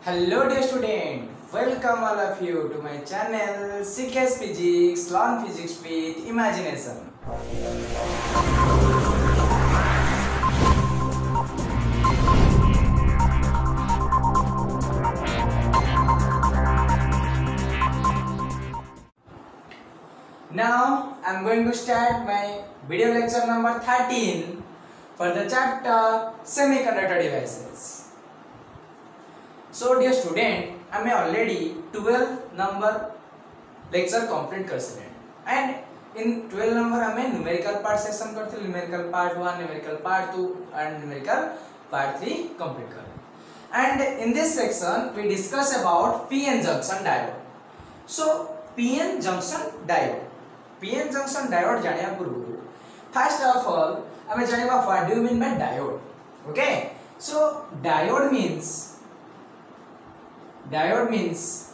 Hello dear student, welcome all of you to my channel CKS Physics, Learn Physics with Imagination. Now I am going to start my video lecture number 13 for the chapter Semiconductor Devices. So dear student, I already 12 number lecture complete कर सकें and in 12 number हमें numerical part section करते हैं, numerical part 1, numerical part 2 and numerical part 3 complete कर. And in this section we discuss about PN junction diode. So PN junction diode जानिया पूर्व first of all हमें जानिया what do you mean by diode? Okay, so diode means diode is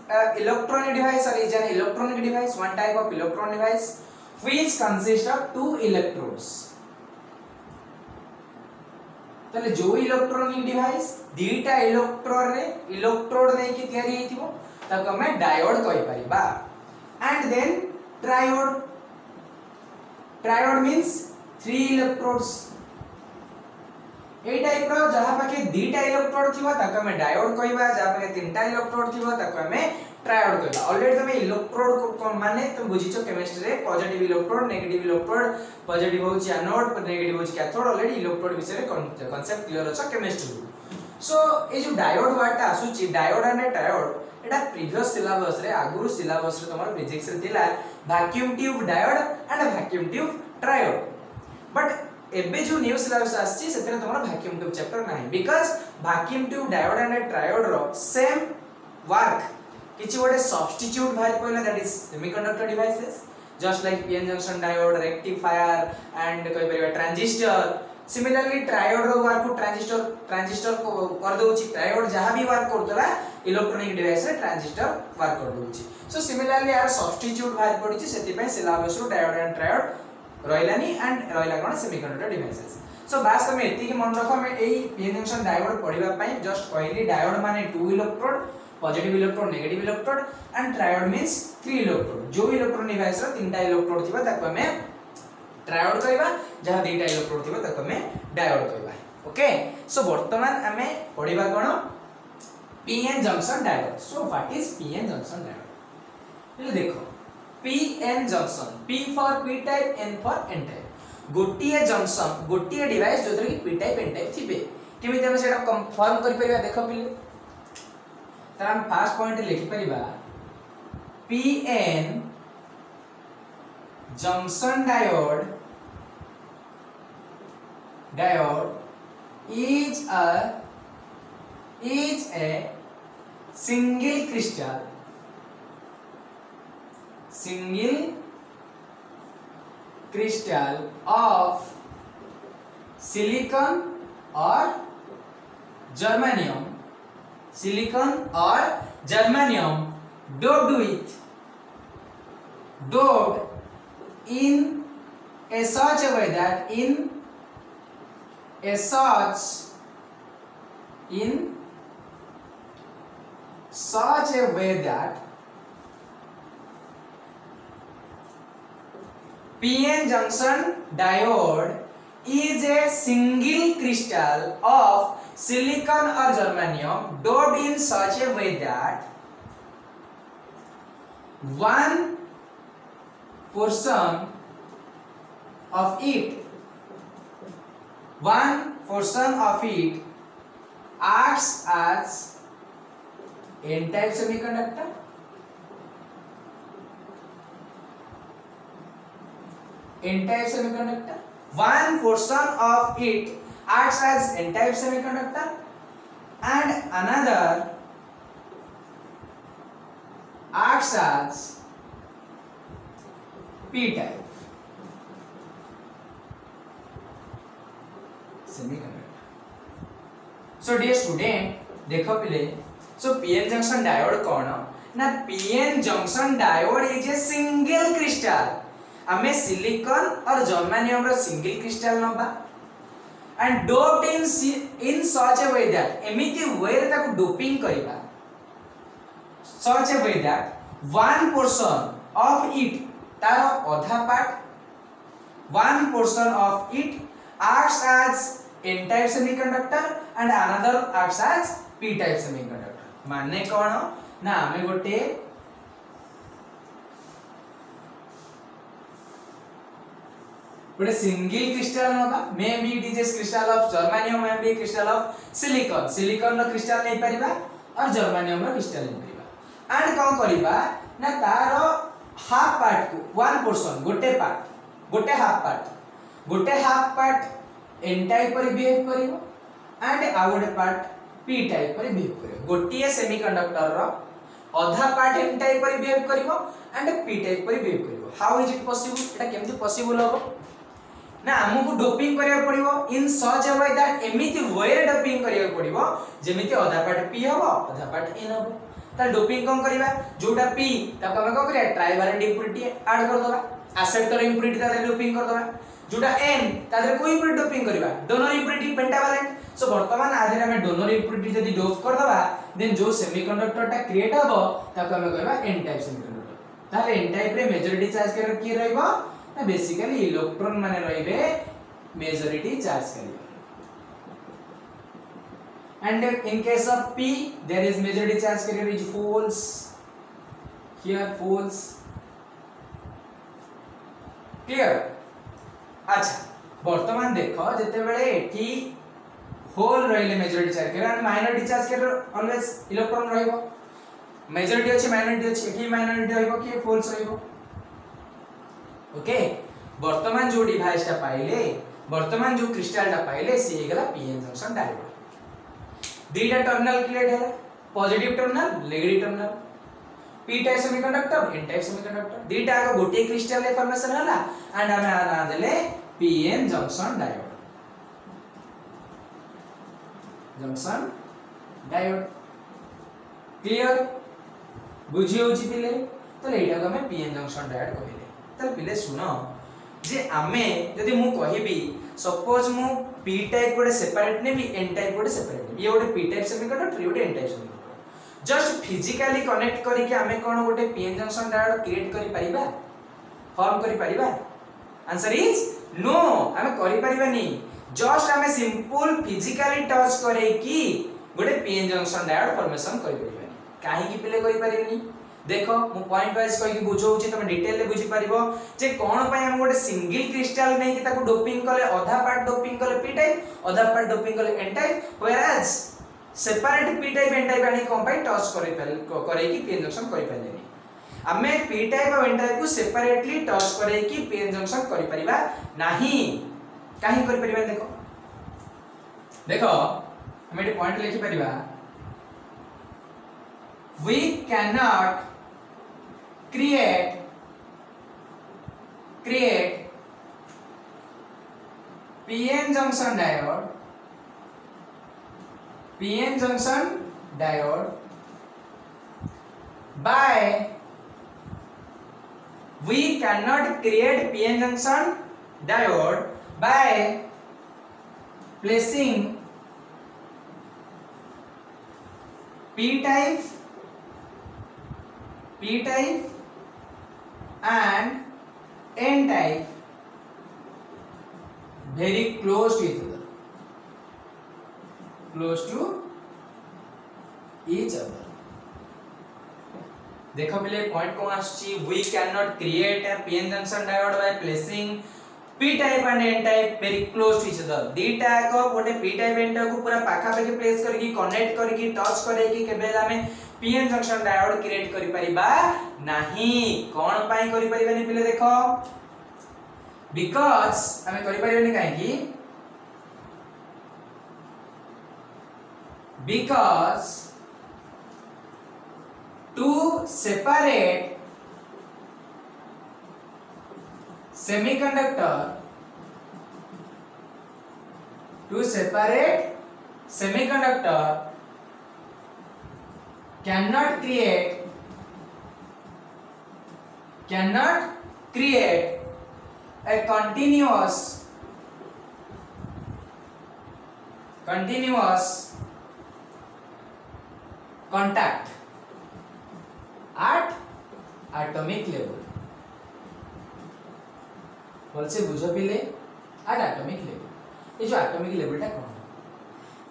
an electronic device or is an electronic device, one type of electronic device which consists of two electrodes. तले जो electronic device दीटा electrode नहीं की तैयारी है थी वो तब हमें डायोड कही परिबा. And then triode means three electrodes. ए टाइप रो जहां पाके दीटा इलेक्ट्रोड थिबा ताको हमें डायोड कहबा, जहां पाके तीनटा इलेक्ट्रोड थिबा ताको हमें ट्रायोड कहबा. ऑलरेडी तमे इलेक्ट्रोड को माने तुम बुझिचो केमिस्ट्री रे positive electrode negative electrode, positive होची एनोड नेगेटिव होची कैथोड. ऑलरेडी इलेक्ट्रोड विषय रे कांसेप्ट क्लियर अछि केमिस्ट्री. सो ए जो डायोड वाटा आसुची diode and triode Etah previous syllabus रे आगुरु सिलेबस रे तमर फिजिक्स रे थिला vacuum tube diode and vacuum tube triode. But एबे जो न्यू सिलेबस आछि सेतरे तमरा वैक्यूम ट्यूब चैप्टर नाही because vacuum tube diode and triode row same work किछि गोटे सब्स्टिट्यूट भार पइला that is semiconductor devices just like PN junction diode, rectifier and कोइ परिबा ट्रांजिस्टर. सिमिलरली ट्रायोड रो वर्क को ट्रांजिस्टर को कर दोछि. ट्रायोड जहां भी वर्क करतला इलेक्ट्रॉनिक डिवाइस रे ट्रांजिस्टर वर्क कर दोछि. सो सिमिलरली यार सब्स्टिट्यूट भार पडिछि सेति पय सिलेबस रो डायोड एंड ट्रायोड रहिलानी एंड रहिला कोन सेमीकंडक्टर डिवाइसेस. सो बास में एति मन रखो में एई पीएन जंक्शन डायोड पढिबा पय जस्ट कहली डायोड माने two electrode, positive electrode, negative electrode and triode means three electrode. जो इलेक्ट्रॉन डिवाइस रो तीनटा इलेक्ट्रोड थिबा ताको हमें ट्रायोड कहबा, जहां तीनटा इलेक्ट्रोड थिबा ताको हमें डायोड कहबा. ओके, सो वर्तमान हमें पढिबा कोन PN junction diode. So what is PN junction diode? ले देखो PN junction, P for P type, N for N type. गोटिए जंक्शन गोटिए डिवाइस जो कि P टाइप N टाइप थिबे. केमिति हम सेटा कंफर्म करि परिबा देखो पिले. त हम फर्स्ट पॉइंट लिखि परिबा PN junction diode is a single crystal of silicon or germanium doped in a such a way that PN junction diode is a single crystal of silicon or germanium doped in such a way that one portion of it acts as n-type semiconductor, one portion of it acts as n-type semiconductor and another acts as p-type semiconductor. So dear student देखो पिले, so PN junction diode कौन ना PN junction diode is a single crystal. आमे silicon और germanium रो single crystal नबा and doped in such a way that एमिति way रे ताको डोपिंग करिबा such a way that one portion of it तार आधा part one portion of it acts as n type semiconductor and another acts as p type semiconductor माने कोन ना हमें गोटे गोटे सिंगल क्रिस्टल नबा may be it is a crystal of germanium may be crystal of silicon silicon रो crystal नै परिबा और जर्मेनियम रो क्रिस्टल नै परिबा एंड कोन करिबा ना तारो हाफ पार्ट को वन पोर्शन गोटे हाफ पार्ट एन टाइप पर बिहेव करिवो एंड आ गोटे पार्ट पी टाइप पर बिहेव करिवो गोटिए सेमीकंडक्टर रो आधा पार्ट एन टाइप पर बिहेव करिवो एंड पी टाइप पर बिहेव करिवो हाउ इज इट पॉसिबल एटा केमति पॉसिबल हो ना हमको डोपिंग करिया पड़िवो इन सच अ वे दैट एमिति वे डोपिंग करिया पड़िवो जेमिति आधा पार्ट पी हबो आधा पार्ट एन हबो ता डोपिंग कोन करिवा जोटा पी ताको हम कोन करिया ट्राइवेलेंट इम्प्यूरिटी ऐड कर दबा एक्सेप्टर इम्प्यूरिटी ता डोपिंग कर दबा जोटा एन ता कोई इम्प्यूरिटी डोपिंग करिवा डोनर इम्प्यूरिटी पेंटावैलेंट सो वर्तमान आधे हम डोनर इम्प्यूरिटी जदी डोप कर दबा देन जो सेमीकंडक्टर टा क्रिएट हबो ताको हम कहबा एन टाइप सेमीकंडक्टर ताले एन टाइप रे मेजॉरिटी चार्ज कर की रहइबो ना बेसिकली इलेक्ट्रॉन माने रहिबे मेजॉरिटी चार्ज करिवे and in case of p there is majority charge carrier is false here false clear अच्छा वर्तमान देखो जते बेले एठी होल रहिले majority charge carrier and minority charge carrier always electron रहइबो मेजॉरिटी अछि माइनॉरिटी अछि एठी माइनॉरिटी रहइबो कि false रहइबो ओके वर्तमान जो डिवाइस टा पाइले वर्तमान जो क्रिस्टल टा पाइले से हेगला पीएन जंक्शन डायोड दीटा टर्मिनल क्रिएट है positive terminal negative terminal P type semiconductor N type semiconductor दीटा आगो गोटे क्रिस्टल रे फॉर्मेशन हला एंड हमें आना देले पीएन जंक्शन डायोड क्लियर बुझी होची पिले तो एटा को हमें पीएन जंक्शन डायोड कहले त पिले सुनो जे आमे यदि मु कहिबी सपोज मु p टाइप गोटे सेपरेट ने भी n टाइप गोटे सेपरेट ये गोटे p टाइप सेमीकंडक्टर ये गोटे n type semiconductor just physically connect करी कि हमें कोन गोटे pn जंक्शन डायोड क्रिएट करि परिबा फॉर्म करि परिबा आंसर इज नो हमें करि परिबानी जस्ट हमें सिंपल फिजिकली टच करे कि गोटे pn जंक्शन डायोड फॉर्मेशन करि परिबानी काहे कि पिले करि परिबानी देखो मु पॉइंट वाइज कहि कि बुझौछि तमे डिटेल ले बुझी परिबो जे कोन पय हम गोटे सिंगल क्रिस्टल नै कि ताको डोपिंग कले आधा पार्ट डोपिंग कले p टाइप आधा पार्ट डोपिंग कले n type whereas separate p type n type आनी कोन पय टच करे कि p जंक्शन करि पालेनी हमें p टाइप और n टाइप को सेपरेटली टच करे कि p जंक्शन करि परिबा नाही काहे करि परिबा देखो देखो हम एटे पॉइंट लिखि परिबा we cannot create pn junction diode by we cannot create pn junction diode by placing p type and n type very close to each other देखो पहले पॉइंट कौन आछि we cannot create a pn junction diode by placing p type and n type very close to each other दीटा को गोटे p type n type को पूरा पाखा पाखी प्लेस करके कनेक्ट करके टच करके केबे हमें पीएन जंक्शन डायोड क्रिएट करि परिबा नाही कोन पाई करि परिबानी पिले देखो बिकॉज़ हमें करि परिबानी काहे कि because to separate semiconductor cannot create a continuous continuous contact at atomic level बोलसे बुझ पिले एट एटॉमिक लेवल ये जो एटॉमिक लेवलटा कोन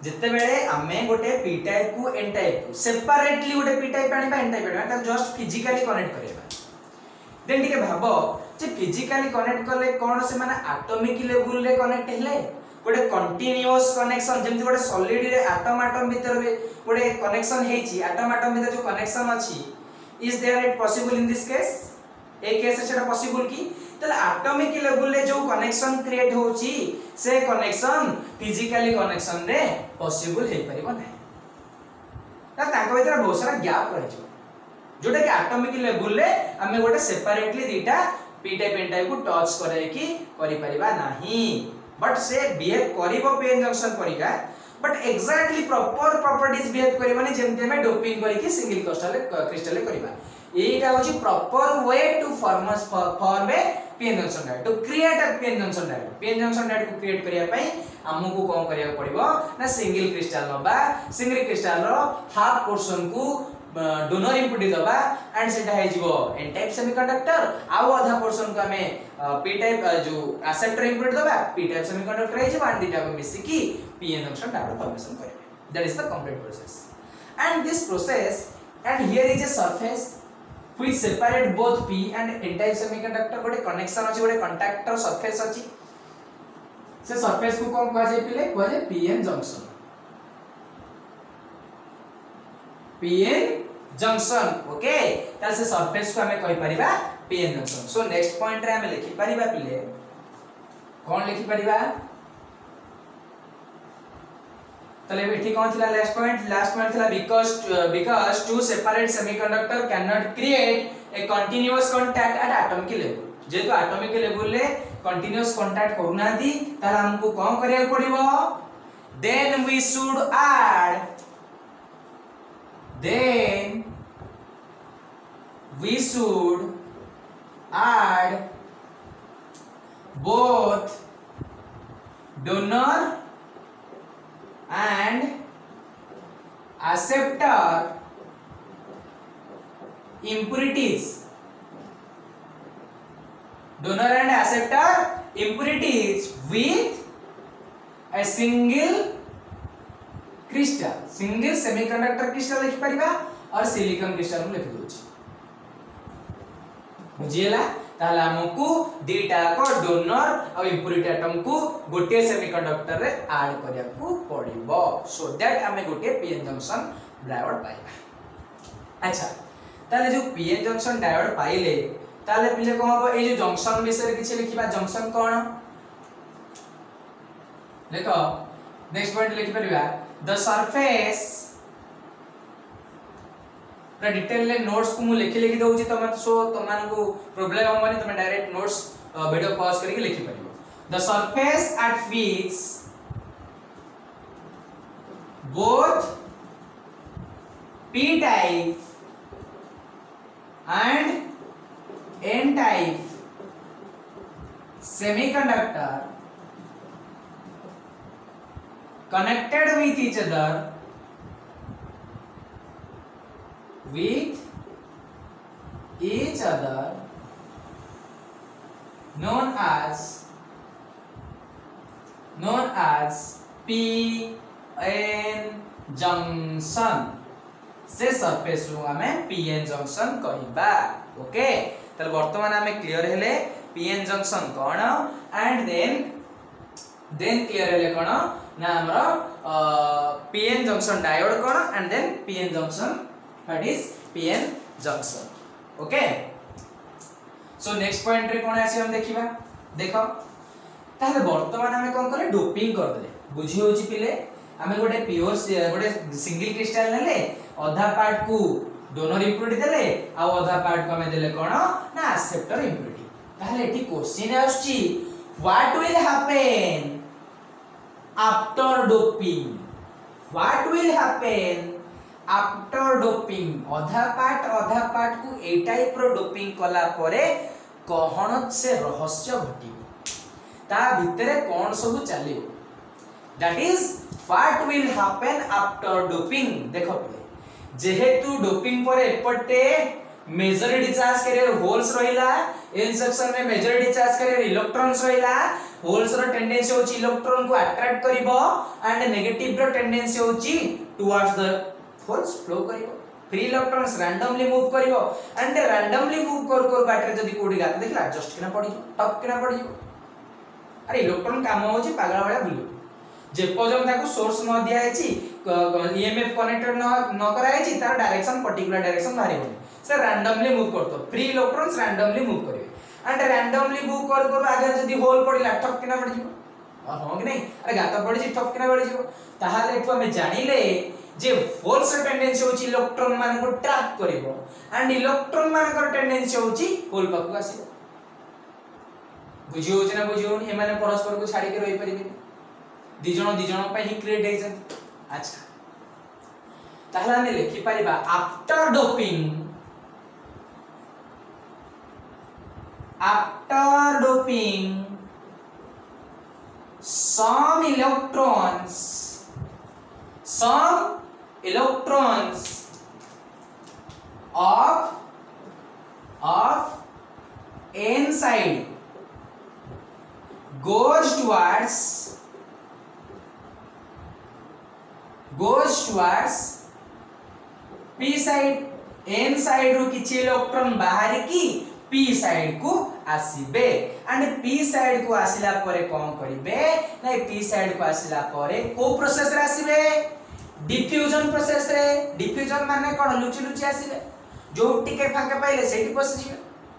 जत्ते बेले आमे गोटे p टाइप को n टाइप को सेपरेटली गोटे p टाइप आनी बा n टाइप आनी ता जस्ट फिजिकली कनेक्ट करेबा देन टिके भाबो जे फिजिकली कनेक्ट करले कोन से माने एटॉमिक लेवल रे कनेक्ट हेले गोटे कंटीन्यूअस कनेक्शन जेमति गोटे सॉलिड रे एटम एटम भीतर गोटे कनेक्शन हेची एटम एटम भीतर जो कनेक्शन अछि is there it possible in this case a case सेटा पॉसिबल की तले एटॉमिक लेवल रे जो कनेक्शन क्रिएट होची से कनेक्शन फिजिकली कनेक्शन रे पॉसिबल हे परिबो नै ता ताको भीतर बहुत सारा गैप रहि छ जोटा कि एटॉमिक लेवल रे हमें गोटे सेपरेटली दीटा p टाइप n टाइप को टच करे की करि परिबा नाही बट से बिहेव करिवो p n जंक्शन परिका but exactly proper properties behave करिवनी जेमते में डोपिंग करि की सिंगल क्रिस्टल करिबा एटा होची proper way to form a p n junction diode to create a p n junction diode p n junction diode को क्रिएट करिया पई हमकु कोन करिया पड़िबो ना सिंगल क्रिस्टल नबा सिंगल क्रिस्टल रो हाफ पोर्शन को डोनर इनपुट दबा एंड सेटा हे जिवो n टाइप सेमीकंडक्टर आउ आधा पोर्शन को हमें p टाइप जो एक्सेप्टर इनपुट दबा p टाइप सेमीकंडक्टर हे जिवो एंड दीटा को मिसी की p n junction diode formation करिवे that is the complete process and this process and here is a surface which separate both p and n type semiconductor गोटे connection अछि गोटे कंडक्टर सरफेस अछि से सरफेस को कोन कह जाय पिले कह जाय pn जंक्शन ओके ताल से सरफेस को हमें कहि परिबा pn junction so next point रे हमें लिखि परिबा पिले कोन लिखि परिबा तले एठी कोन थिला लास्ट पॉइंट थिला because two separate semiconductor cannot create a continuous contact at atomic level जेतो एटॉमिक लेवल रे कंटीन्यूअस कांटेक्ट करूनादी ताला हमको कोन करिया पड़िबो then we should add both donor and acceptor impurities donor and acceptor impurities with a single semiconductor crystal लिख परिबा और silicon crystal को लिख दोछि बुझियला ताला हमकु दीटा को डोनर और इम्प्योरिटी एटम को गोटे सेमीकंडक्टर रे ऐड करिया को पड़िबो सो दैट हमें गोटे pn जंक्शन डायोड पाइबा अच्छा ताले जो pn जंक्शन डायोड पाइले ताले पिले कोन हो ए जो जंक्शन विषय किछि लिखिबा जंक्शन कोन देखो नेक्स्ट पॉइंट लिखि परिबा द सरफेस पूरा डिटेल ले नोट्स को मु लिखि दउची तमे सो तमान को प्रॉब्लम हमनी तमे डायरेक्ट नोट्स वीडियो पॉज करके लिखि परिबो the surface at which both p type and n type semiconductor connected with each other known as pn junction से सरफेस रो हमें pn जंक्शन कहिबा ओके तले वर्तमान हमें क्लियर हेले pn जंक्शन कोन एंड देन क्लियर हेले कोन ना हमरो pn जंक्शन डायोड कोन and then pn junction that is pn junction okay so next point रे कोन आसी हम देखिबा देखो ताले वर्तमान हमें कोन करे डोपिंग कर देले बुझी होची पिले हमें गोटे प्योर गोटे सिंगल क्रिस्टल लेले आधा पार्ट को डोनर इम्प्योरिटी देले आ आधा पार्ट को हमें देले कोन ना एक्सेप्टर इम्प्योरिटी ताले एठी क्वेश्चन आछी what will happen after doping आधा पार्ट को ए टाइप रो डोपिंग कला परे कहण से रहस्य घटिबो ता भितरे कोन सब चलियो that is what will happen after doping. देखो पहले जेहेतु डोपिंग पर एपटे मेजॉरिटी चार्ज कैरियर होल्स रहिला, एन सेक्शन में मेजॉरिटी चार्ज कैरियर इलेक्ट्रॉन्स रहिला, होल्स रो टेंडेंसी होची इलेक्ट्रॉन को अट्रैक्ट करिवो एंड नेगेटिव रो टेंडेंसी होची टुवर्ड्स द होल्स फ्लो करिवो। फ्री इलेक्ट्रॉन्स रैंडमली मूव करिवो एंड रैंडमली मूव कर बाटरे जदी कोडी गात देखला जस्ट किना पड़ी टप किना पड़ी। अरे इलेक्ट्रॉन काम होची पागल वाला बुलियो जे पर्यंत ताको सोर्स न दिया हेची ईएमएफ कनेक्टेड न करा हेची तार डायरेक्शन पर्टिकुलर डायरेक्शन मारिबो से रैंडमली मूव करतो। फ्री इलेक्ट्रॉन्स रैंडमली मूव करिवे एंड रैंडमली मूव कर आगे जदी होल पड़िला ठप किना पड़ जिवो हां कि नहीं। अरे गात पड़ी छि ठप किना पड़ जिवो ताहाले एठो हम जानिले जे होल्स टेंडेंसी होची इलेक्ट्रॉन मान को ट्रैप करिवो एंड इलेक्ट्रॉन मान को टेंडेंसी होची होल पाखु आसीबो। बुझियो जे ना बुझियो ए माने परस्पर को छाडी के रहि परिबे दी जण पे ही क्रिएट हे जन। अच्छा ताहला हम लिखि परिबा after doping some electrons of n side goes towards p side। n side ru किछि इलेक्ट्रॉन बाहर की p side को आसीबे एंड p side को आसिला परे कोन करिवे नै p side को आसिला परे को प्रोसेस रे आसीबे डिफ्यूजन प्रोसेस रे। डिफ्यूजन माने कोन लुचि लुचि आसीबे जो टिके फाके पाइले सेठी पसिजिबे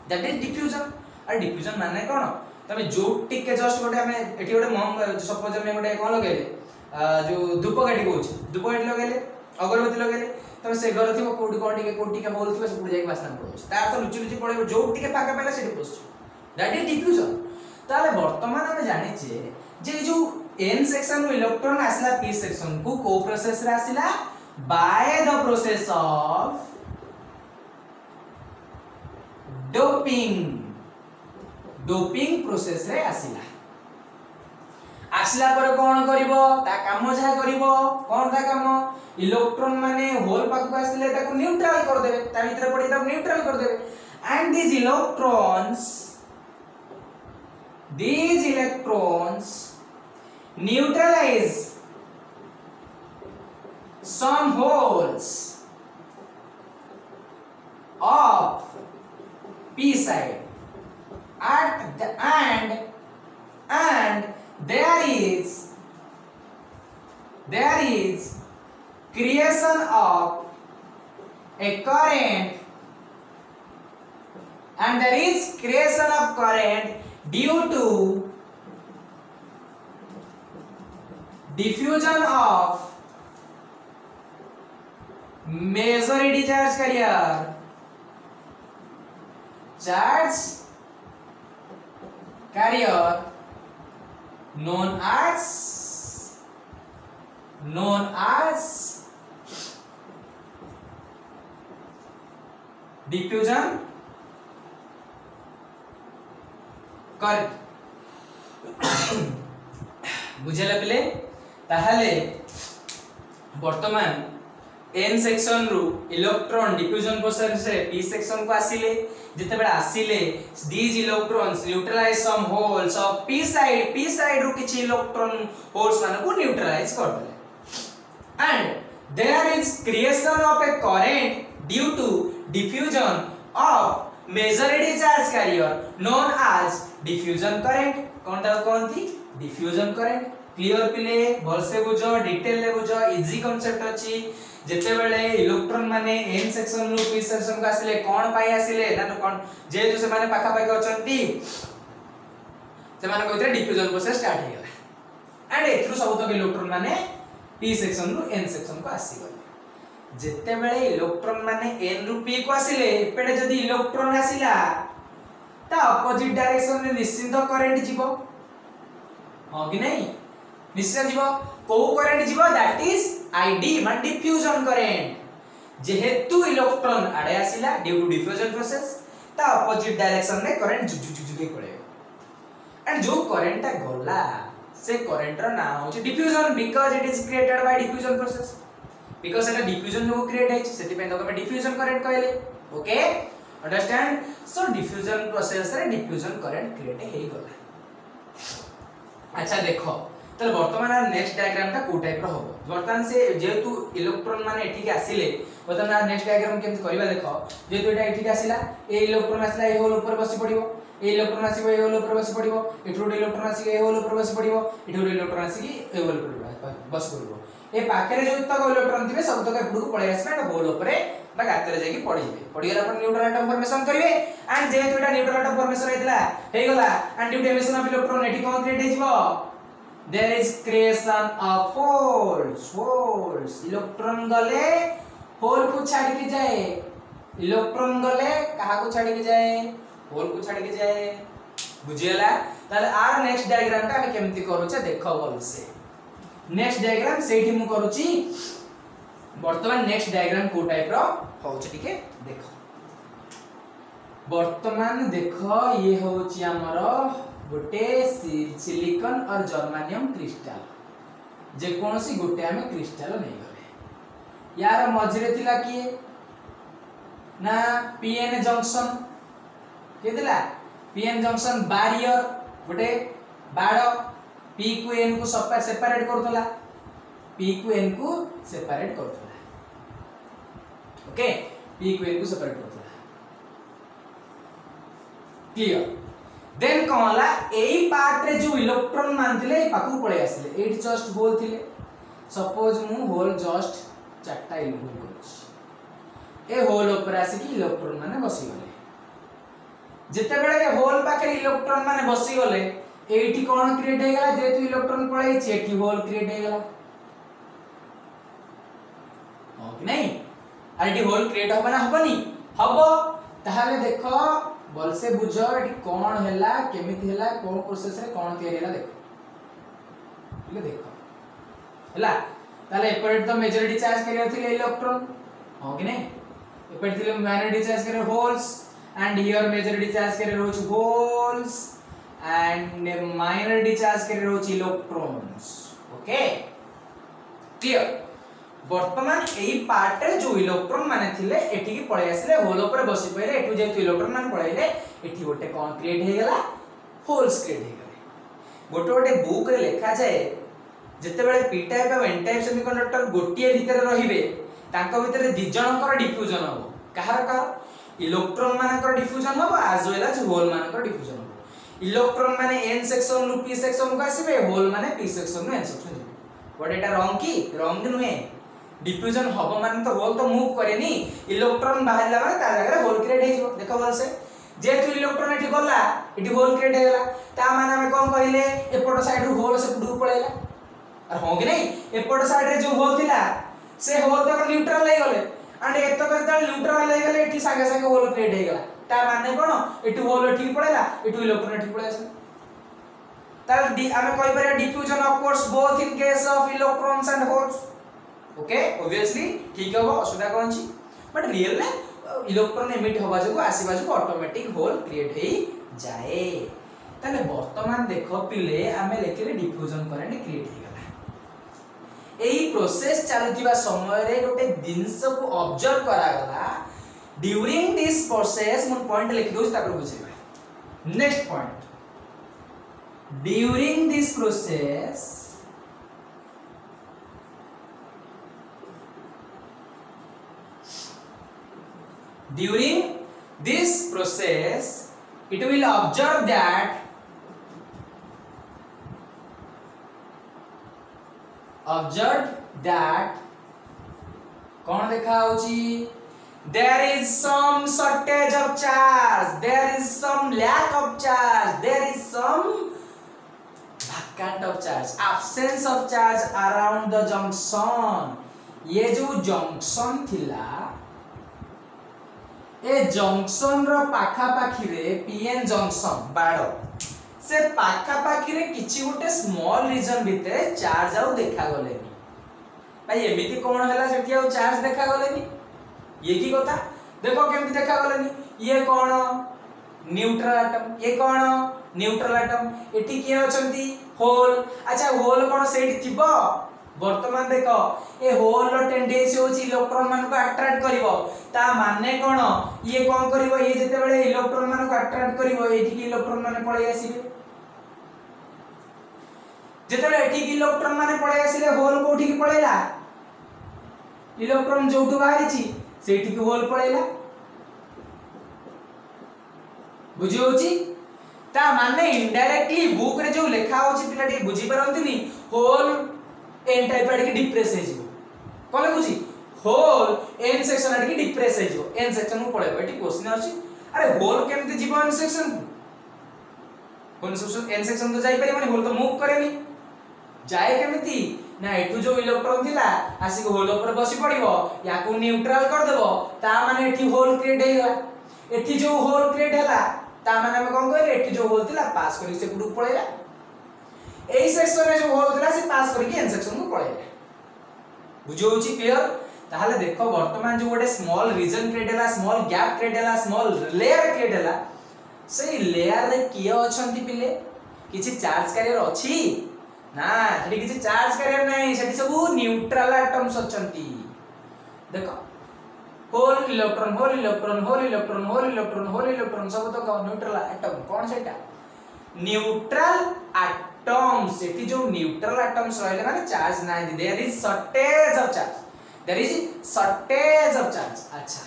दैट इज डिफ्यूजन। और डिफ्यूजन माने कोन तमे जो टिके जस्ट गोटे हमें एठी गोटे मम सपोज हमें गोटे कोन लगेले जो धूपकाठी कहूछ धूपकाठी लगेले अगरबत्ती लगेले तमे से घर थिबो कोडी के बोल थिबो से पुडी जाई वासना पड़ो तार तो लुचि लुचि पड़े जो टिके फाके पाइले सेठी पसिछ दैट इज डिफ्यूजन। ताले वर्तमान हम जानि जे जे जो n सेक्शन रो इलेक्ट्रॉन आसला p सेक्शन को प्रोसेस रे आसिला by the process of doping process रे आसिला पर कोन करिवो ता काम जा करिवो कोन ता काम इलेक्ट्रॉन माने होल पाखु आसिले ताको न्यूट्रल कर देबे ता भीतर पड़ी ताको न्यूट्रल कर देबे and these electrons neutralize some holes of p side and there is creation of a current and there is creation of current due to diffusion of majority charge carrier known as diffusion current। बुझेला पिले ताहले वर्तमान n section रु electron diffusion process रे p section को आसीले जते बेला आसीले these electrons neutralize some holes of p side रु किछि इलेक्ट्रॉन होल्स माने को न्यूट्रलाइज कर देले and there is creation of a current due to diffusion of majority charge carrier known as diffusion current। कोन ता कोनथि diffusion current। Clear पिले भलसे बुझो detail ले बुझो इजी कांसेप्ट अछि जेते बेले इलेक्ट्रॉन माने n सेक्शन रु p सेक्शन का आसीले कोन पाई आसीले ना कोन जे जो से माने पाखा पाखा अछंती से माने कोइते डिफ्यूजन प्रोसेस स्टार्ट हे गेला एंड एथरु सब तक इलेक्ट्रॉन माने p सेक्शन रु n सेक्शन को आसी गले। जेते बेले इलेक्ट्रॉन माने n रु p को आसीले एपडे जदी इलेक्ट्रॉन आसीला ता अपोजिट डायरेक्शन में निश्चित करंट जीवो हां कि नहीं निश्चित जीवो को करंट जीवो दैट इज id मान डिफ्यूजन करंट। जेहेतु इलेक्ट्रॉन आडे आसीला ड्यू टू डिफ्यूजन प्रोसेस ता अपोजिट डायरेक्शन में करंट जुग जुग जुग पड़े एंड जो करंट ता गला से करंट रो नाम होची diffusion because it is created by diffusion process because Etah diffusion जो क्रिएट है सेति पे तो हम डिफ्यूजन करंट कहले okay understand so diffusion process रे डिफ्यूजन करंट क्रिएट हे गला अच्छा देखो तो वर्तमान नेक्स्ट डायग्राम ता को टाइप रो हो वर्तमान से जेतु इलेक्ट्रॉन माने एठी के आसीले वर्तमान नेक्स्ट डायग्राम केम करबा देखो जेतु एटा एठी के आसीला ए इलेक्ट्रॉन आसीला ए होल ऊपर बसी पड़िबो ए इलेक्ट्रॉन आसीबो ए होल ऊपर बसी पड़िबो एठो इलेक्ट्रॉन आसी ए होल ऊपर बसी पड़िबो एठो इलेक्ट्रॉन आसी ए होल ऊपर बसी पड़िबो ए पाखरे जो तक इलेक्ट्रॉन थिबे सब तक एपडू पळे आसबे एटा होल ऊपर बा गाତରେ जाकी पड़ी जिवे पड़ी गेला पर न्यूट्रल एटम फॉर्मेशन करिवे and जेतु Etah neutral atom formation हेतला हे गला and due to emission of electron एठी कोन क्रिएट हे जिवो there is creation of holes electron गले होल को छाड़ के जाए इलेक्ट्रॉन गले कहा को छाड़ के जाए होल को छाड़ के जाए बुझियला ताले आर नेक्स्ट डायग्राम का हम केमति करूचे देखो बोल से नेक्स्ट डायग्राम सेठी मु करूची वर्तमान नेक्स्ट डायग्राम को टाइप रो होचे ठीक है देखो वर्तमान देखो ये होची हमरो गोटे सिलिकॉन और जर्मानियम क्रिस्टल जे कोनोसी गोटे हमें क्रिस्टल नै गले यार मझरे थिला किए ना पीएन जंक्शन के दिला पीएन जंक्शन बैरियर गोटे बाड़ पी को एन को सेपरेट करथला पी को एन को सेपरेट करथला ओके पी को एन को सेपरेट करथला क्लियर देन कहला एई पार्ट रे जो इलेक्ट्रॉन मानथिले पाकू पळे आसिले एट जस्ट होल थिले सपोज मु होल जस्ट चारटा इलेक्ट्रॉन करछि ए होल ऊपर आसी कि इलेक्ट्रॉन माने बसी गले जते बेले ए होल पाखे इलेक्ट्रॉन माने बसी गले एठी कोन क्रिएट हे गला जेतु इलेक्ट्रॉन पळे छि एठी होल क्रिएट हे गला ओके नहीं आरटी होल क्रिएट होबा ना हबनी हबो ताहाले देखो बोल से बुझो एटी कोन हैला केमिति हैला कोन प्रोसेस रे कोन तयारी हैला देखो ठीक है देखो हैला ताले एपरेट तो मेजॉरिटी चार्ज करियो थिले इलेक्ट्रॉन हो कि नहीं एपरेट थिले माइनॉरिटी चार्ज करियो holes and here majority charge करियो रोच होल्स एंड माइनॉरिटी चार्ज करियो रोच इलेक्ट्रॉन्स ओके क्लियर वर्तमान एई पार्ट रे जो इलेक्ट्रॉन माने थिले एठी की पळे आसले होल ऊपर बसी पहिले एठु जेतु इलेक्ट्रॉन माने पळैले एठी गोटे कोन क्रिएट हे गेला होल्स क्रिएट हे गेले गोटे गोटे बुक रे लिखा जाए जते बेले पी टाइप और एन टाइप सेमीकंडक्टर गोटिए भीतर रहिबे तांको भीतर दि जनकर डिफ्यूजन हो कहार का इलेक्ट्रॉन मानकर डिफ्यूजन हो आज वेल एज होल मानकर डिफ्यूजन हो इलेक्ट्रॉन माने एन सेक्शन रु पी सेक्शन को आसीबे होल माने पी सेक्शन रु N section but Etah wrong की रॉन्ग नुहे डिफ्यूजन हबो मान तो होल तो मूव करेनी इलेक्ट्रॉन बाहरला माने ता जगह होल क्रिएट हे जो देखो बोल से जेतु इलेक्ट्रॉन एठी गला एठी होल क्रिएट हे गला ता माने हम कोन कहिले एपट साइड रु होल से पुडू पळेला और हो कि नहीं एपट साइड रे जो होल थिला से होल तक न्यूट्रल हे गले एंड एतक जता न्यूट्रल हे गले एठी संगे संगे होल क्रिएट हे गला ता माने कोन एठी होल एठी पळेला एठी इलेक्ट्रॉन एठी पळे आसे ता हम कहि पारे diffusion of course both in case of electrons and holes okay obviously ठीक है वो असुविधा कोन छी बट रियल में इलेक्ट्रॉन एमिट होबा जो आसीबा जो ऑटोमेटिक होल क्रिएट हे जाए तले वर्तमान देखो पिले हमें लेखिले डिफ्यूजन करंट क्रिएट हे गला एही प्रोसेस चालुथिबा समय रे गोटे दिनस को ऑब्जर्व करा गला ड्यूरिंग दिस प्रोसेस मन पॉइंट लिख दो तापर बुझेबा next point during this process during this process it will observe that कौन देखा होची there is some shortage of charge there is some lack of charge there is some vacant of charge absence of charge around the junction ये जो junction थिला ए junction रो पाखा पाखी रे PN junction बाड़ो से पाखा पाखी रे किछि गोटे स्मॉल रीजन भितरे चार्ज आउ देखा गलेनी भाई एमिति कोन हला सेठी आउ चार्ज देखा गलेनी ये की कथा देखो केमति देखा गलेनी ये कोन न्यूट्रल एटम ये कोन न्यूट्रल एटम एठी के अछंती होल। अच्छा होल कोन सेठी थिबो वर्तमान देख ए होल रो टेंडेंसी होची इलेक्ट्रॉन मान को अट्रैक्ट करिवो ता माने कोन ये कोन करिवो ये जते बेले इलेक्ट्रॉन मान को अट्रैक्ट करिवो एठी की इलेक्ट्रॉन माने पळे आसीबे जते बेले एठी की इलेक्ट्रॉन माने पळे आसीले होल कोठी की पळेला इलेक्ट्रॉन जोटू बाहरी छी सेठी की होल पळेला बुझी होची ता माने इनडायरेक्टली बुक रे जो लिखा होची पिला टी बुझी परंतनी होल एन टाइप आडी की डिप्रेस हे जिवो कोले बुझी होल एन सेक्शन आडी की डिप्रेस हे जिवो एन सेक्शन को पळेबो एटी क्वेश्चन आछि अरे होल केमते जिवो एन सेक्शन कोन सेक्शन एन सेक्शन तो जाई परिबनी होल तो मूव करेनी जाए केमिति ना एठु जो इलेक्ट्रॉन थिला आसी को होल ऊपर बसी पड़िबो याकू न्यूट्रल कर देबो ता माने एठी होल क्रिएट हेला एठी जो होल क्रिएट हेला ता माने हम कोन कहले एठी जो होल थिला पास करी से पुडू पळेला एई सेक्शन रे जो होल थिला से पास करी के एन सेक्शन को पळेला बुझो होची क्लियर ताहाले देखो वर्तमान जो गोटे स्मॉल रीजन क्रिएट हेला स्मॉल गैप क्रिएट हेला स्मॉल लेयर क्रिएट हेला सेई लेयर रे किए अछंती पिले किछि चार्ज कैरियर अछि ना सेठी किछि चार्ज कैरियर नै सेठी सब न्यूट्रल एटम्स अछंती देखो hole electron hole electron hole electron hole electron hole electron सब तो न्यूट्रल एटम कोन सेटा न्यूट्रल एटम्स सेठी जो न्यूट्रल एटम्स रहले माने चार्ज नै there is shortage of charge there is shortage of charge अच्छा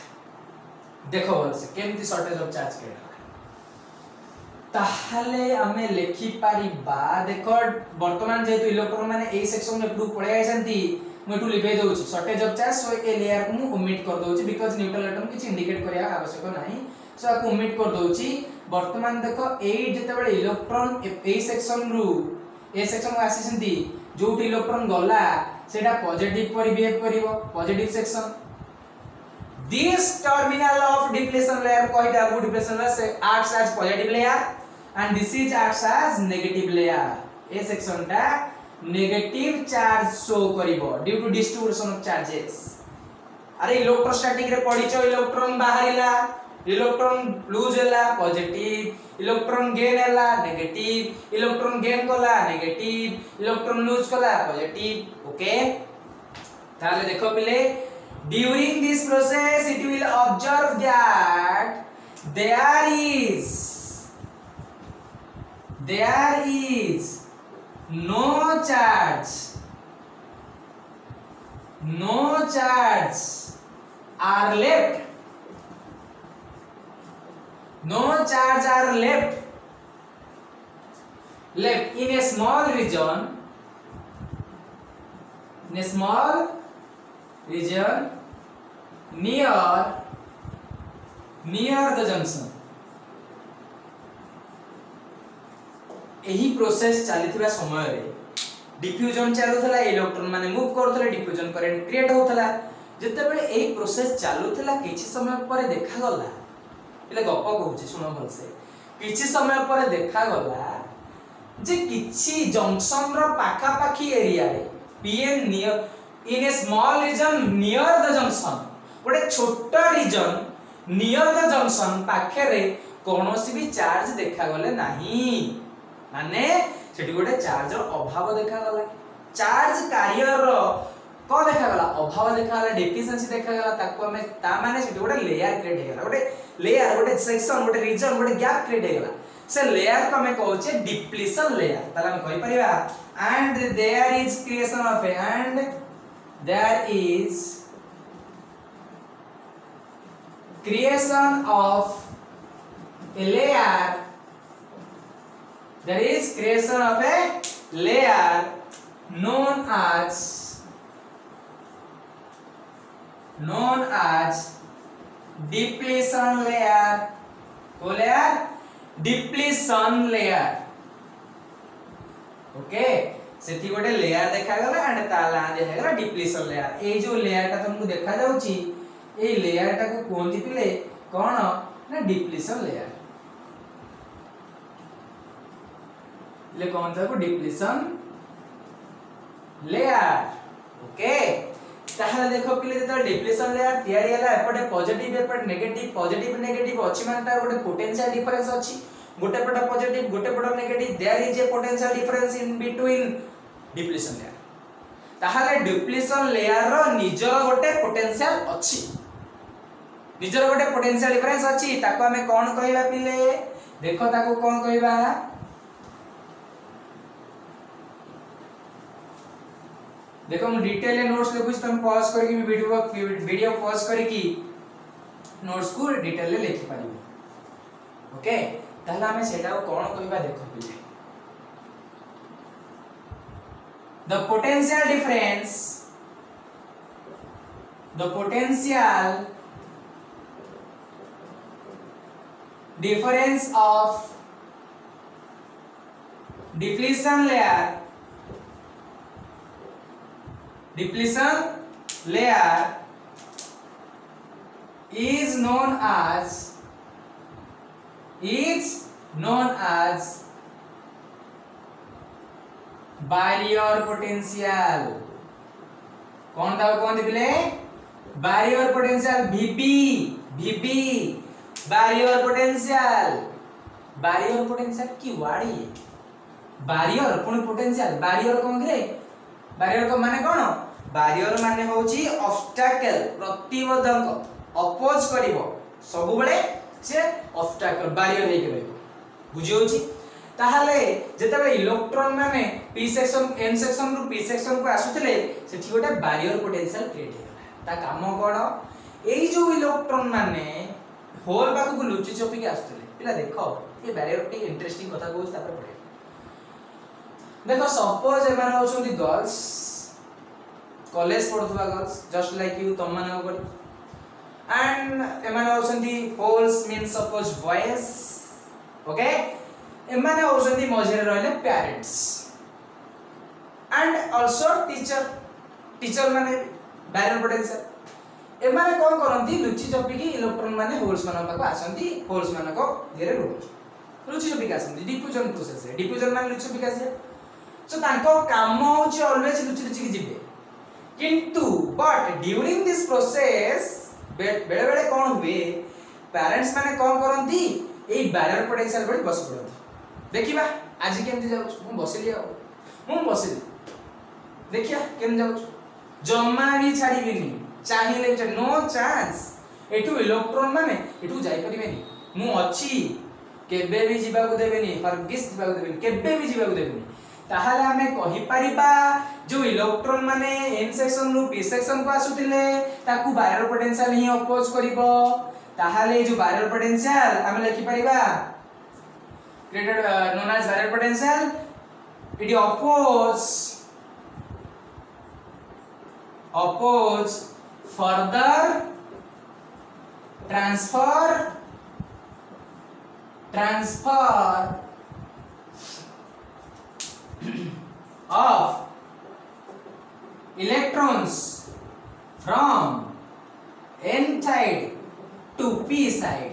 देखो बोल से केमती शॉर्टेज ऑफ चार्ज केला ताहले हमें लिखि पारिबा देखो वर्तमान जेतु इलेक्ट्रॉन माने ए सेक्शन में टू पळे आइसंती मु टू लिखै दउची shortage of charge so a layer को मु ओमिट कर दउची बिकॉज़ न्यूट्रल एटम किछ इंडिकेट करिया आवश्यक नाही सो आ को ओमिट कर दउची वर्तमान देखो ए जते बेले इलेक्ट्रॉन ए सेक्शन रु ए सेक्शन को आसीसंती जो इलेक्ट्रॉन गला सेटा पॉजिटिव पर बिहेव करिवो positive section this terminal of depletion layer कहते हैं वो depletion layer से acts as positive layer and this is acts as negative layer ए सेक्शन टा नेगेटिव चार्ज शो करिवो due to distribution of charges अरे इलेक्ट्रोस्टैटिक रे पडिचो इलेक्ट्रॉन बाहरिला इलेक्ट्रॉन लूज होला पॉजिटिव इलेक्ट्रॉन गेन होला नेगेटिव इलेक्ट्रॉन गेन कला नेगेटिव इलेक्ट्रॉन लूज कला पॉजिटिव ओके ताले देखो पिले during this process it will observe that there is no charge are left in a small region near the junction एही process चलीथिबा समय रे diffusion चालुथला electron माने move करथले diffusion current create होथला जते बेले एही प्रोसेस चालुथला किछि समय पर देखा गला एले गप कहूची सुनो भलसे किछि समय पर देखा गला जे किछि जंक्शन रो पाखा पाखी एरिया रे PN near in a small region near the junction गोटे छोटा रीजन नियर द जंक्शन पाखे रे कोनोसी भी चार्ज देखा गले नाही माने सेठी गोटे चार्ज रो अभाव देखा गला चार्ज कैरियर रो को देखा गला अभाव देखा गला डेफिशिएंसी देखा गला ताको हमें ता माने सेठी गोटे लेयर क्रिएट हे गला गोटे लेयर गोटे सेक्शन गोटे रीजन गोटे गैप क्रिएट हे गला से लेयर को हमें कहउचे डिप्लीशन लेयर ताला हम कहि परिबा and there is creation of there is creation of a layer known as depletion layer को layer depletion layer okay सेठी गोटे लेयर देखा गला एंड ताला देखा गला डिप्लीशन लेयर ए जो लेयर ता तुमको देखा जाउची ए लेयर ता को कोन दिपिले कोन ना डिप्लीशन लेयर ले कोन था को डिप्लीशन लेयर ओके ताहले देखो पिले जेता डिप्लीशन लेयर तयारी हला एपटे पॉजिटिव एपटे नेगेटिव अछि माने तार गोटे पोटेंशियल डिफरेंस अछि गोटे पट पॉजिटिव गोटे पट negative there is a potential difference in between depletion layer ताहाले डिप्लीशन लेयर रो निजर गोटे पोटेंशियल अछि निजर गोटे पोटेंशियल डिफरेंस अछि ताको हमें कोन कहबा पिले देखो ताको कोन कहबा देखो मु डिटेल नोट्स लिखुछ तुम पॉज करके वीडियो पॉज करके नोट्स को डिटेल लिखि पारिबो ओके ताहला हमें सेटा कोन कहबा देखो पिले the potential difference of depletion layer is known as barrier potential कौन था कौन दिले barrier potential VB barrier potential की वाड़ी barrier पुनी potential barrier कौन रे barrier को माने कौन barrier माने होची obstacle प्रतिबंधक अपोज करिवो सब बेले से obstacle barrier हे के बुझी होची ताहाले जेतबे इलेक्ट्रॉन माने p सेक्शन n सेक्शन रु p सेक्शन को आसुतले सेठी गोटे बैरियर पोटेंशियल क्रिएट हेला ता काम कोन एई जो इलेक्ट्रॉन माने होल पाखु को लुचि चोपी के आसुतले पिला देखो ये बैरियर टी इंटरेस्टिंग कथा कहू तापर पढे देखो सपोज ए माने होछंती गर्ल्स कॉलेज पढुवा गर्ल्स जस्ट लाइक यू तुम माने को एंड ए माने होछंती holes mean suppose boys okay एमाने होसंती मझरे रहले पेरेंट्स एंड आल्सो टीचर माने बैरियर पोटेंशियल एमाने कोन करंती लुचि चपी की इलेक्ट्रॉन माने होल्स माने पाको आसंती होल्स माने को धीरे रोज लुचि चपी का आसंती डिफ्यूजन प्रोसेस है डिफ्यूजन माने लुचि चपी का से सो तांको काम होची ऑलवेज लुचि लुचि की जिबे किंतु बट ड्यूरिंग दिस प्रोसेस बेले बेले कोन हुए पेरेंट्स माने कोन करंती एई बैरियर पोटेंशियल बडी बस पड़ती देखिबा आज केमति जाउ मु बसिली देखिया केम जाउ जम्मा भी छाड़ीबिनी चाहिए नो चांस एटू इलेक्ट्रॉन माने एटू जाई परिबेनी मु अछि केबे भी जीवा को देबेनी हरगिस जीवा को देबेनी केबे भी जीवा को देबेनी ताहाले हमें कहि परिबा जो इलेक्ट्रॉन माने n सेक्शन रु p सेक्शन को आसुतिले ताकू बैरियर पोटेंशियल ही अपोज करिवो ताहाले जो बैरियर पोटेंशियल हमें लिखि परिबा created known as barrier potential it oppose further transfer of electrons from n side to p side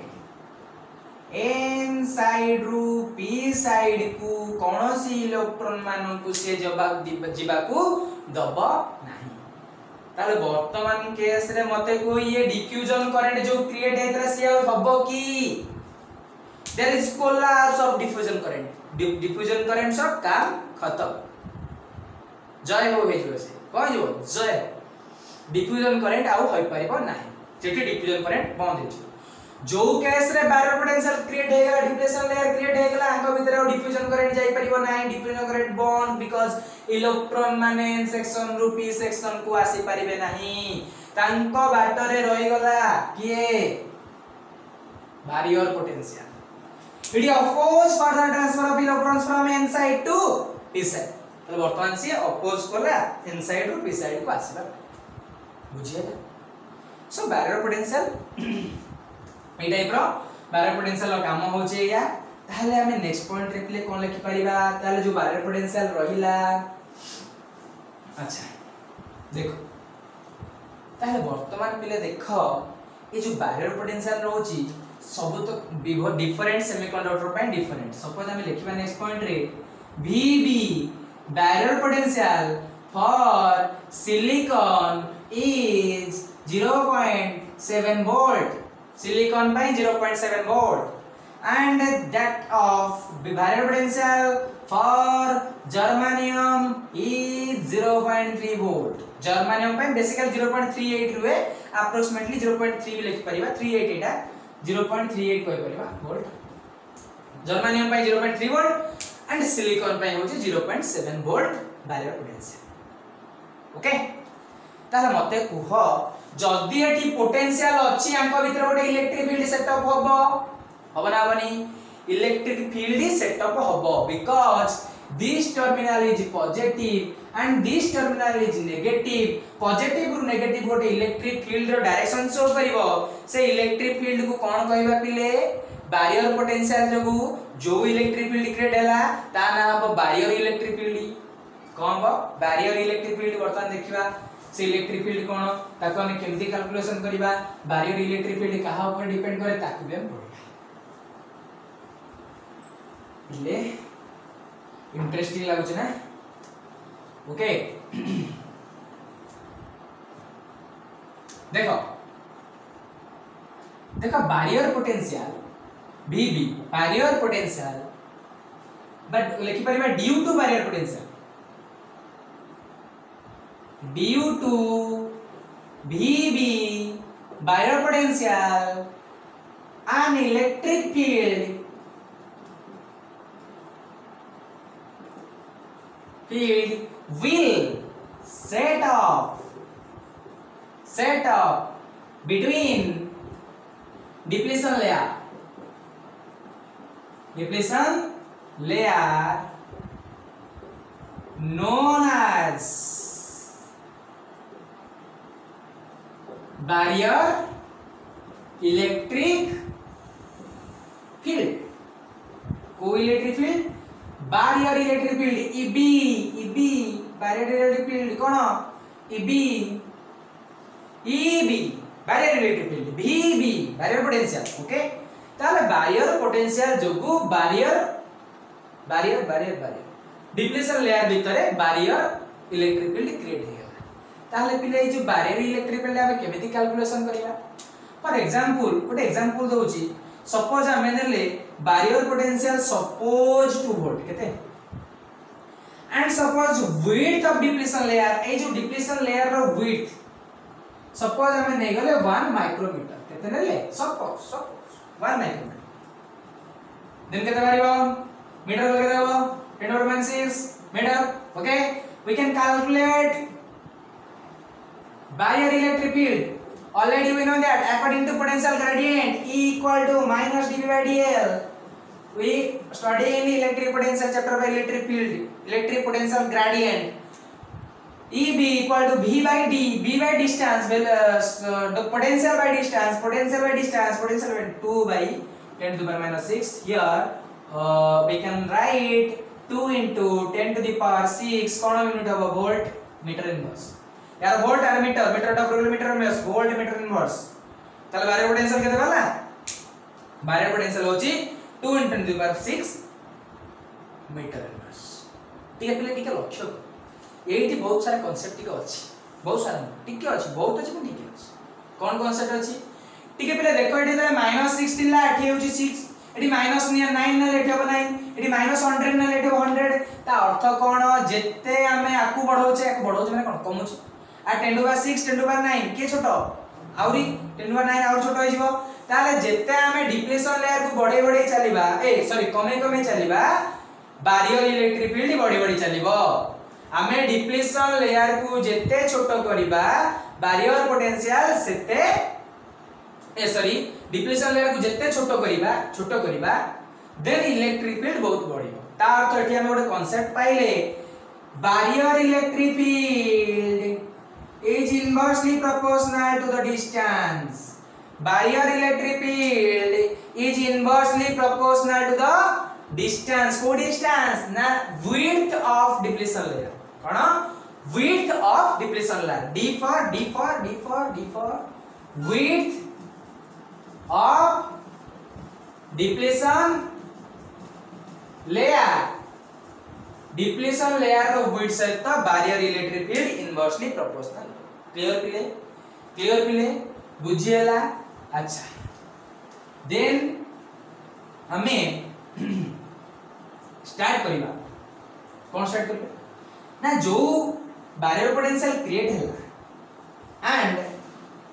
n side रु p साइड को कोनोसी इलेक्ट्रॉन मानन को से जवाब जीवा को दब नाही ताले वर्तमान केस रे मते को ये डिफ्यूजन करंट जो क्रिएट हेतरा से हबो की there is collapse of diffusion current सब काम खत्म जय हो हे जो से कह जो जय डिफ्यूजन करंट आउ होई परिबो नाही जेठी डिफ्यूजन करंट बंद हे जो केस रे बैरियर पोटेंशियल क्रिएट हेगला डिप्लेशन लेयर क्रिएट हेगला अंक भीतर डिफ्यूजन करंट जाई परिबो नाही डिफ्यूजन करंट बंद बिकॉज़ इलेक्ट्रॉन माने n सेक्शन रु p सेक्शन को आसी परिबे नाही तांको बाटरे रहि गला किए barrier potential it oppose further transfer of electrons from n side to p side तो वर्तमान से अपोज कला n साइड रु p साइड को आसीबा बुझियला सो बैरियर पोटेंशियल ए टाइप रो बैरियर पोटेंशियल रो काम होचे या ताहले हमें नेक्स्ट पॉइंट रे प्ले कोन लिखि परिबा ताहले जो बैरियर पोटेंशियल रहिला अच्छा देखो ताहले वर्तमान पिले देखो ए जो बैरियर पोटेंशियल रहउची सब तो डिफरेंट सेमीकंडक्टर पे डिफरेंट सपोज हमें लिखिबा नेक्स्ट पॉइंट रे VB barrier potential for silicon is 0.7 volt silicon by 0.7 volt and that of variable potential for germanium is 0.3 volt. germanium पे basically 0.38 रुए approximately 0.3 भी लिख परिबा 38 एटा 0.38 कोइ परिबा volt. germanium पे 0.3 volt and silicon पे होची 0.7 volt variable potential. ओके ताले मते कुह जदी एठी पोटेंशियल अछि आंको भीतर गोटे इलेक्ट्रिक फील्ड सेटअप होबो होबना बनी इलेक्ट्रिक फील्ड सेटअप होबो because this terminal is positive and this terminal is negative. Positive रु नेगेटिव गोटे इलेक्ट्रिक फील्ड रो डायरेक्शन शो करिवो से इलेक्ट्रिक फील्ड को कोन कहबा पिले बैरियर पोटेंशियल जगु जो इलेक्ट्रिक फील्ड क्रिएट हैला ता नाम बैरियर इलेक्ट्रिक फील्ड कोन बा बैरियर इलेक्ट्रिक फील्ड वर्तमान देखिबा से इलेक्ट्रिक फील्ड कोन ताको हम केमती कैलकुलेशन करिबा बैरियर इलेक्ट्रिक फील्ड कहा ऊपर डिपेंड करे ताको भी हम पढिबा इले इंटरेस्टिंग लागुछ ना. ओके देखो देखो barrier potential VB barrier potential but लिखि परिबा due to barrier potential due to VB barrier potential an electric field will set up between depletion layer known as barrier electric field. को electric field barrier electric field EB barrier electric field कोन EB barrier electric field VB barrier potential. Okay ताले barrier potential जोगु barrier depletion layer भितरे barrier electric field create हे ताहले पिले जो barrier electric field हम केमिति calculation करिया. For example गोटे example दोउची suppose हमें नेले बैरियर पोटेंशियल सपोज 2 वोल्ट केते and suppose width of depletion layer A जो डिप्लेशन लेयर रो विड्थ सपोज हमें नै गले 1 माइक्रोमीटर केते नेले सपोज 1 माइक्रोमीटर देन केते मारिबो मीटर लगे देबो 10⁻⁶ metre. Okay we can calculate barrier electric field already we know that according to potential gradient E equal to minus dV by dl. We study in electric potential chapter by electric potential gradient EB equal to V by D, B by distance the potential by distance potential by 2 by 10 to the power -6. Here we can write 2 into 10 to the power 6 cone unit of volt meter inverse यार volt और metre dot metre में volt meter inverse तले barrier potential केते वाला barrier potential होची 2 * 10 to the power 6 metre inverse. ठीक है पिले ठीक है लक्ष्य एठी बहुत सारा कांसेप्ट ठीक अछि बहुत सारा ठीक अछि बहुत अछि ठीक अछि कोन कांसेप्ट अछि ठीक है पिले देखो एठी -16 ला एठी होची 6 एठी -9 ना एठी हो 9 एठी -100 ना एठी हो 100 ता अर्थ कोन जेते हमें आकु बढ़ौचे माने कोन कमुची आ 10 to the power 6 10 to the power 9 के छोटो आउरी 10 to the power 9 आउर छोटो होई जिवो ताले जेते हमें डिप्लेशन लेयर को बढ़े चलीबा कमे चलीबा बैरियर इलेक्ट्रिक फील्ड बढ़ी चलीबो. हमें डिप्लेशन लेयर को जेते छोटो करिबा बैरियर पोटेंशियल सेते डिप्लेशन लेयर को जेते छोटो करिबा देन इलेक्ट्रिक फील्ड बहुत बढ़िबो. ता अर्थ एठी हमें गोटे कांसेप्ट पाइले barrier electric field is inversely proportional to the distance. Barrier electric field is inversely proportional to the distance. Co distance na width of depletion layer. कौन width of depletion layer. D for width of depletion layer. Depletion layer रो width सहित barrier electric field inversely proportional. Clear पिले बुझिएला. अच्छा then हमें start करिबा कौन start करिबा ना जो बैरियर पोटेंशियल क्रिएट हैला एंड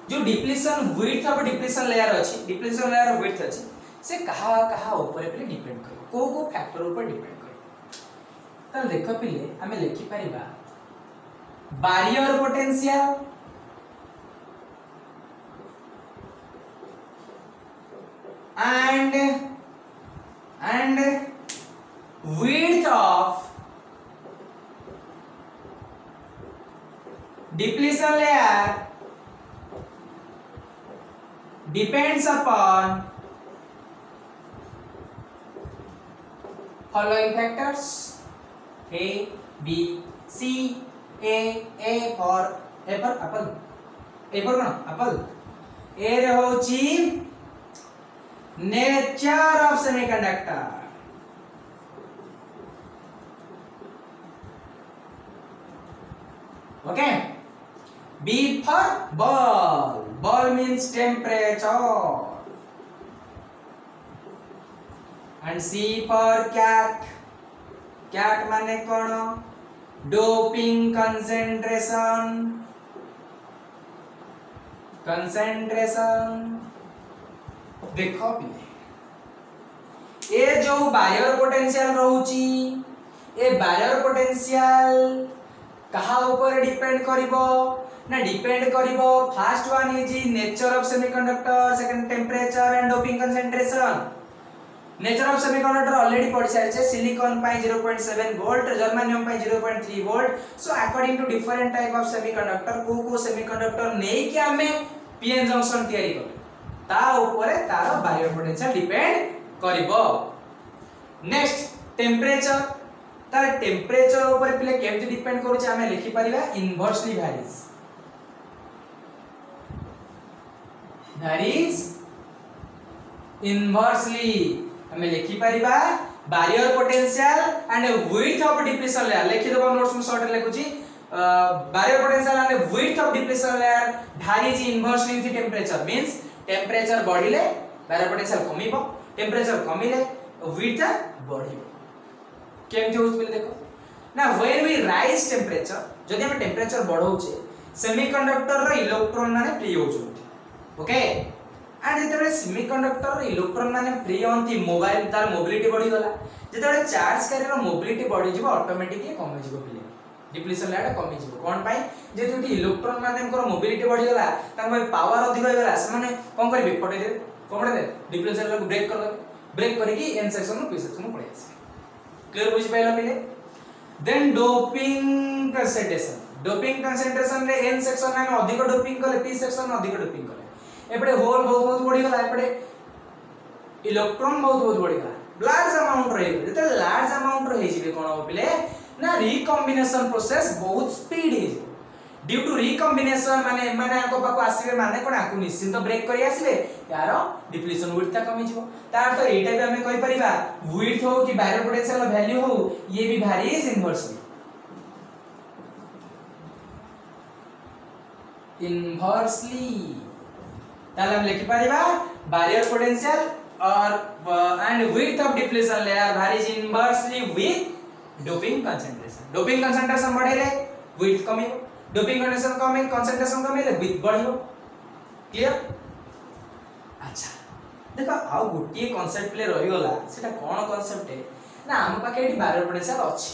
जो depletion width of depletion layer अछि डिप्लीशन लेयर ऑफ विड्थ अछि से कहा कहा ऊपर पे डिपेंड करो को फैक्टर ऊपर डिपेंड करो त देखो पिले हमें लिखि परिबा barrier potential and width of depletion layer depends upon following factors A B C A for apple A for apple A रे होची nature of semiconductor okay B for ball means temperature and C for cat माने कौन doping concentration देखो पिले ए जो barrier potential रहउची ए बैरियर पोटेंशियल कहा ऊपर डिपेंड करिवो ना डिपेंड करिवो first one is nature of semiconductor second temperature and doping concentration nature of semiconductor already पढ़ सारछे सिलिकॉन पाई 0.7 वोल्ट जर्मेनियम पाई 0.3 volt so according to different type of semiconductor को सेमीकंडक्टर नै कि हमें पीएन जंक्शन तयारी कर ता ऊपर तार बैरियर पोटेंशियल डिपेंड करिवो नेक्स्ट टेंपरेचर तार टेंपरेचर ऊपर पिले केमति डिपेंड करूछ हमें लिखि परिबा इनवर्सली varies इनवर्सली हमें लिखि परिबा barrier potential and width of depletion layer लिखि देबो नोट्स में शॉर्ट लिखुची barrier potential and width of depletion layer varies inversely with temperature means temperature बढ़िले बैरियर पोटेंशियल कमिबो टेंपरेचर कमिले विड्थ बढ़िबो केमति होउछ बोले देखो ना व्हेन वी राइज टेंपरेचर जदि हम टेंपरेचर बढ़ौछे सेमीकंडक्टर रो इलेक्ट्रॉन माने फ्री होउछ ओके एंड जेतेबे सेमीकंडक्टर रो इलेक्ट्रॉन माने फ्री होंती मोबाइल तार मोबिलिटी बढ़ी गला जेतेबे चार्ज कैरियर रो मोबिलिटी बढ़ी जिवो ऑटोमेटिकली कमी जिवो पिले डिप्लीशन लेयर कमी जिवो कोन पाई जेतुटी इलेक्ट्रॉन माने को मोबिलिटी बढ़ी गला तांको पावर अधिक होय गला से माने कोन करबे पटे दे कोन दे डिप्लीशन लेयर को ब्रेक कर दे ब्रेक करके एन सेक्शन रो पी सेक्शन पड़े आसे क्लियर बुझ पाइला पिले देन डोपिंग कंसंट्रेशन रे एन सेक्शन में अधिक डोपिंग कले पी सेक्शन में अधिक डोपिंग कले एपड़े होल बहुत बढ़ी गला एपड़े इलेक्ट्रॉन बहुत बढ़ी गला लार्ज अमाउंट रही जते लार्ज अमाउंट रही जिवे कोन हो पिले ना रिकॉम्बिनेशन प्रोसेस बहुत स्पीड है ड्यू टू रिकॉम्बिनेशन माने माने आको पाको आसीबे माने कोन आको निश्चित ब्रेक करी आसीबे यार डिप्लीशन विड्थ कमी जिवो तार तो एटा भी हमें कहि परिबा विड्थ हो कि बैरियर पोटेंशियल वैल्यू हो ये भी varies इनवर्सली ताले हम लिखि परिबा बैरियर पोटेंशियल और and width of depletion layer varies inversely with doping concentration बढ़ेले विड्थ कमी डोपिंग कंसंट्रेशन कमी विड्थ बढ़ियो क्लियर अच्छा देखो आउ गोटिए कांसेप्ट प्ले रही गला सेटा कोन कांसेप्ट है ना हम पाके एटी बैरियर पोटेंशियल अछि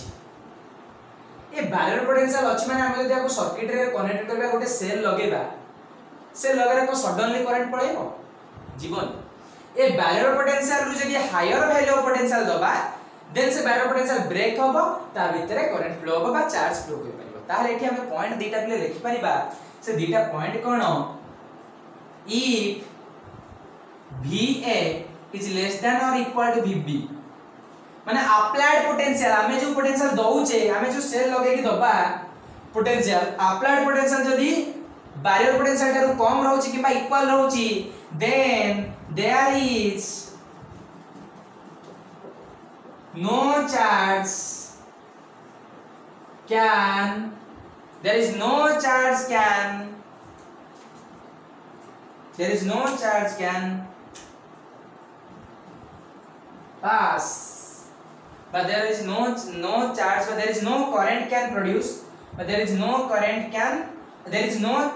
ए बैरियर पोटेंशियल अछि माने हम जदि आको सर्किट रे कनेक्ट करबा गोटे सेल लगेरा को सडनली करंट पळेबो जीवन ए बैरियर पोटेंशियल रु जदि हायर वैल्यू ऑफ पोटेंशियल दबा देन से बैरियर पोटेंशियल ब्रेक होबो ता भीतर करंट फ्लो होबो बा चार्ज फ्लो होई परिबो ताले एठी हम पॉइंट दीटा प्ले लिखि परिबा से दीटा पॉइंट कोन इफ VA is less than or equal to VB माने अप्लाइड पोटेंशियल हमें जो पोटेंशियल दउचे हमें जो सेल लगे कि दबा पोटेंशियल अप्लाइड पोटेंशियल जदी बैरियर पोटेंशियल ठारू कम रहउची किबा इक्वल रहउची then there is no charge can there is no charge can pass, but there is no charge, but there is no current can produce, but there is no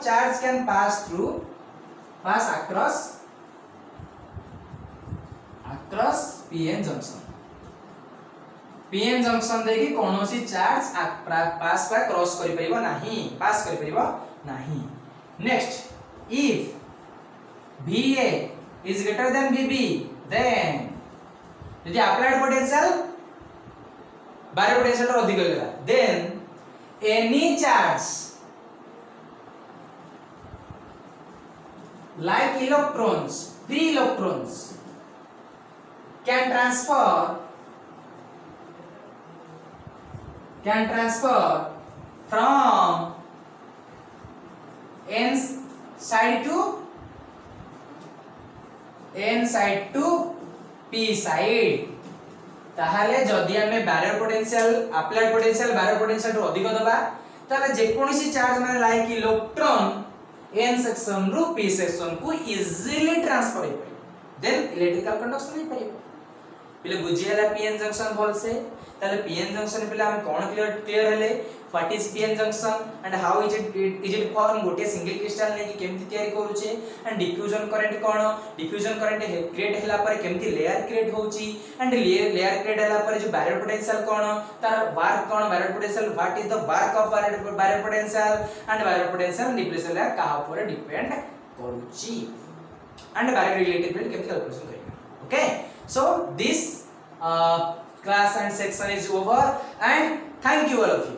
charge can pass across PN junction. PN junction देखि कोनोसी charge पास बा cross करि परिबो नाही. Next, if VA is greater than VB, then यदि applied potential बाहर potential रो अधिक होगा, then any charge like electrons, free electrons can transfer from n side to p side. ताहाले जदि हमें barrier potential applied potential barrier potential रो अधिक दबा ताले जे कोनोसी चार्ज माने लाइक इलेक्ट्रॉन n सेक्शन रु p सेक्शन को इजीली ट्रांसफर हो पाए, देन इलेक्ट्रिकल कंडक्शन हो पाए. पहले बुझियाला पीएन जंक्शन भल से, ताले पीएन जंक्शन पहले हम कोन क्लियर हेले what is PN junction and how is it form, गोटे सिंगल क्रिस्टल ने कि केमति तयारी करूचे, एंड डिफ्यूजन करंट कोन, डिफ्यूजन करंट क्रिएट हैला पर केमति लेयर क्रिएट होची, एंड लेयर क्रिएट हैला पर जो बैरियर पोटेंशियल कोन, तार वर्क कोन, barrier potential what is the work of barrier potential, and barrier potential depression ला का ऊपर डिपेंड करूची, and barrier related field केमति calculation करेगा. Okay, so this class and section is over, and thank you all of you.